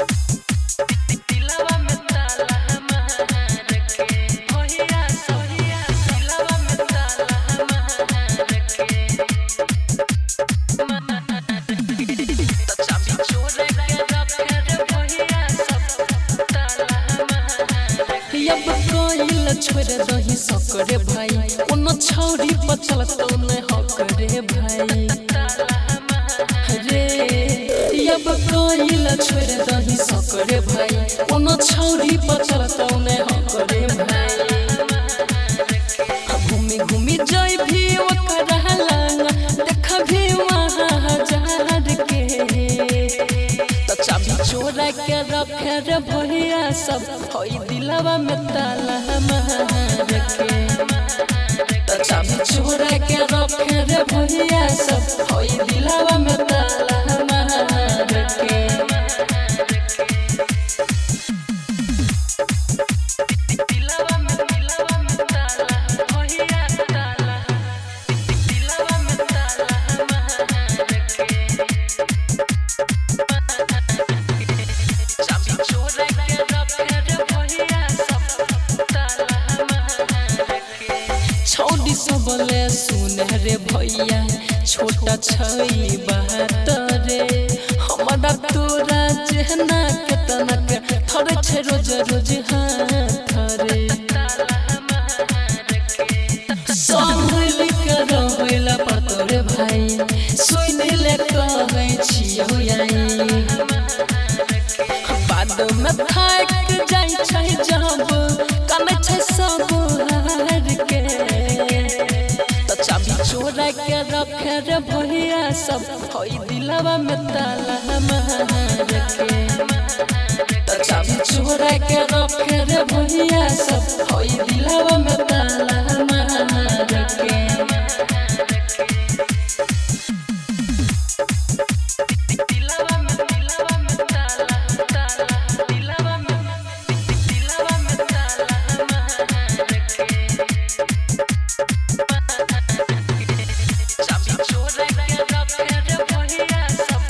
दिलवा में ताला मार के भैया सोहिया दिलवा में ताला मार के तो चाबी चोर के रखे रे भैया सब ताला मार के अब कोइल छोड़ दही सकरे भाई उन छौरी बचल तो न हकरे भाई रे अब कोइल छोड़ दही सकरे भाई उन छौरी बचल तो न हकरे भाई घूमी घूमी जाई भी ओकर हलांगा देख भी वहां हजार के तो चाबी चोरा के रखे रे भैया सब होई दिलवा में ताला मार के तो चाबी चोरा के रखे रे भैया सब होई दिलवा में ताला मार के दिलवा में ताला भैया ताला दिलवा में ताला मार के चाबी चोरा के रखे रे भैया सब ताला मार के छौड़ी सबले सुन रे भैया छोटा छई बात रे हमरा तोरा जेहना केतना के थरे छे रोज रोज हाथ रे संभल के रहला पर तोरे भाई सुन ले कहै छियौ आई बाद में थाक जाई छै जब कनै छै सब हार के तो चाबी चोरा के रखे रे भैया सब होई दिलवा में ताला मार के तो चाबी चोरा के रखे रे भैया सब होई दिलवा में ताला मार के दिलवा में ताला दिलवा में ताला मार के चाबी चोरा के रखे रे भैया सब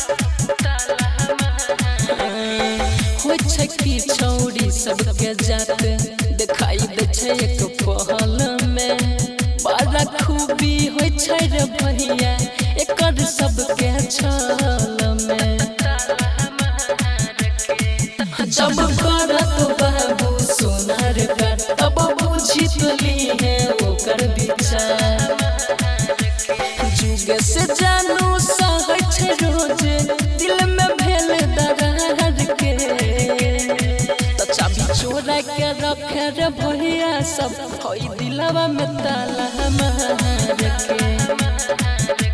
ताला मार होय छै की छौड़ी सबके जात दिखाई दे छै एक पहल में बड़ा खूबी होय छै रे भैया एकर सबके छल में जब करत बाबू सोनार का तब बुझी तली है ओकर विचार जुग से जानू सहै छै रोज दिल में भेल दरार के तो चाबी चोरा के रखे रे भैया सब होई दिलवा में ताला मार के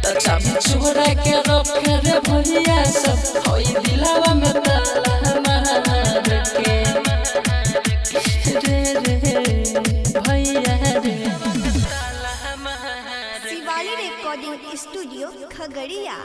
तो चाबी चोरा के रखे रे भैया सब होई दिलवा में ताला मार के रे भैया रे शिवाली रिकॉर्डिंग स्टूडियो खगड़िया।